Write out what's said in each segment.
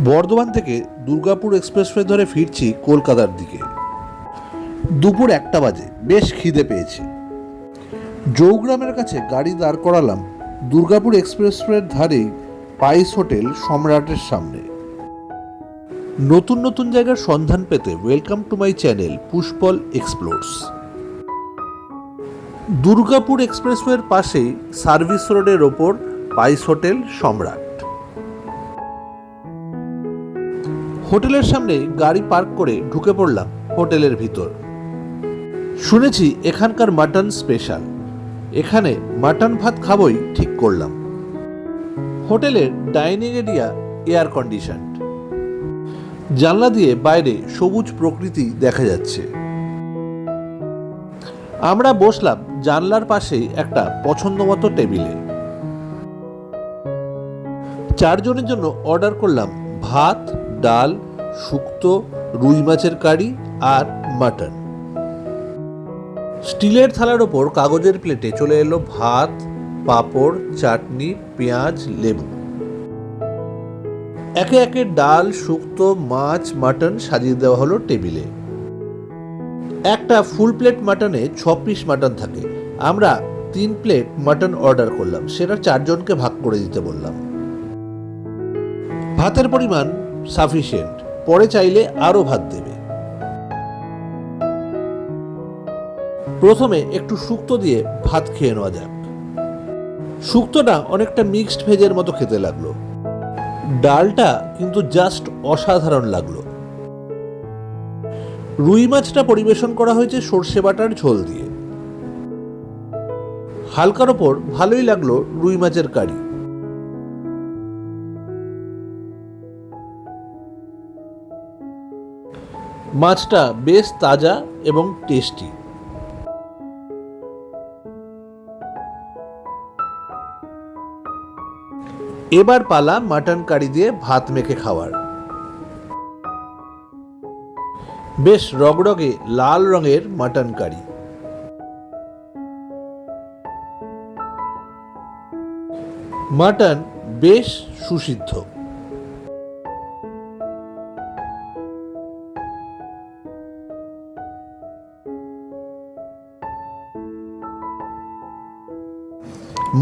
বর্ধমান থেকে দুর্গাপুর এক্সপ্রেসওয়ে ধরে ফিরছি কলকাতার দিকে। দুপুর 1টা বাজে, বেশ খিদে পেয়েছে। জৌগ্রামের কাছে গাড়ি দাঁড় করালাম দুর্গাপুর এক্সপ্রেসওয়ের ধারেই পাইস হোটেল সম্রাটের সামনে। নতুন নতুন জায়গার সন্ধান পেতে welcome to my channel Pushpal explores. Durgapur এক্সপ্রেসওয়ের পাশেই সার্ভিস রোডের ওপর পাইস হোটেল সম্রাট। হোটেলের সামনে গাড়ি পার্ক করে ঢুকে পড়লাম হোটেলের ভিতর। শুনেছি এখানকার মাটন স্পেশাল, এখানে মাটন ভাত খাবই ঠিক করলাম। হোটেলের ডাইনিং এরিয়া এয়ার কন্ডিশন, জানলা দিয়ে বাইরে সবুজ প্রকৃতি দেখা যাচ্ছে। আমরা বসলাম জানলার পাশেই একটা পছন্দ মতো টেবিলে। 4 জনের জন্য অর্ডার করলাম ভাত, ডাল, শুক্তো, রুই মাছের কারি আর মাটন। স্টিলের থালার ওপর কাগজের প্লেটে চলে এলো ভাত, পাঁপড়, চাটনি, পেঁয়াজ, লেবু। একে একে ডাল, শুক্তো, মাছ, মাটন সাজিয়ে দেওয়া হলো টেবিলে। একটা ফুল প্লেট মাটনে 6 পিস মাটন থাকে। আমরা 3 প্লেট মাটন অর্ডার করলাম, সেটা 4 জনকে ভাগ করে দিতে বললাম। ভাতের পরিমাণ সাফিসিয়েন্ট, পরে চাইলে আরও ভাত দেবে। প্রথমে একটু শুক্তো দিয়ে ভাত খেয়ে নেওয়া যাক। শুক্তোটা অনেকটা মিক্সড ভেজের মতো খেতে লাগলো। ডালটা কিন্তু জাস্ট অসাধারণ লাগলো। রুই মাছটা পরিবেশন করা হয়েছে সর্ষে বাটার ঝোল দিয়ে। হালকার ওপর ভালোই লাগলো রুই মাছের কারি। মাছটা বেশ তাজা এবং টেস্টি। এবার পালা মাটন কারি দিয়ে ভাত মেখে খাওয়ার। বেশ রগরগে লাল রঙের মাটন কারি। মাটন বেশ সুসিদ্ধ।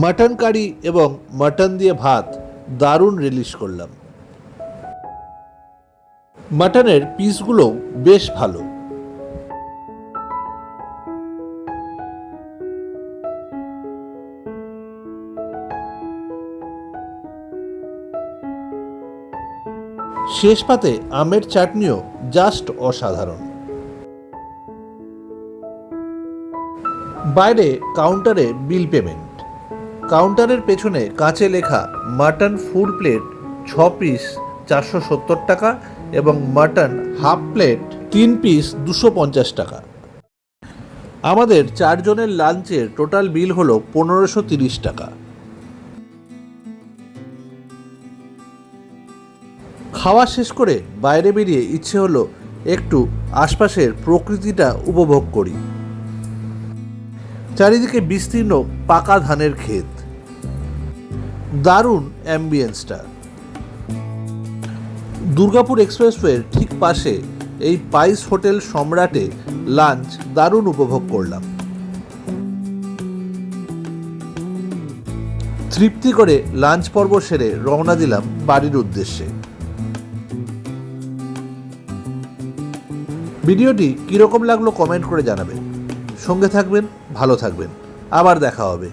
মাটন কারি এবং মাটন দিয়ে ভাত দারুণ রিলিশ করলাম। মাটনের পিসগুলো বেশ ভালো। শেষ পাতে আমের চাটনিও জাস্ট অসাধারণ। বাইরে কাউন্টারে বিল পেমেন্ট। কাউন্টারের পেছনে কাঁচে লেখা মাটন ফুল প্লেট 6 পিস 470 টাকা এবং মাটন হাফ প্লেট 3 পিস 250 টাকা। আমাদের 4 জনের লাঞ্চের টোটাল বিল হলো 1530 টাকা। খাওয়া শেষ করে বাইরে বেরিয়ে ইচ্ছে হলো একটু আশপাশের প্রকৃতিটা উপভোগ করি। চারিদিকে বিস্তীর্ণ পাকা ধানের ক্ষেত, দারুণ অ্যাম্বিয়েন্সটা। দুর্গাপুর এক্সপ্রেসওয়ের ঠিক পাশে এই পাইস হোটেল সম্রাটে লাঞ্চ দারুণ উপভোগ করলাম। তৃপ্তি করে লাঞ্চ পর্ব সেরে রওনা দিলাম বাড়ির উদ্দেশ্যে। ভিডিওটি কীরকম লাগলো কমেন্ট করে জানাবেন। সঙ্গে থাকবেন, ভালো থাকবেন। আবার দেখা হবে।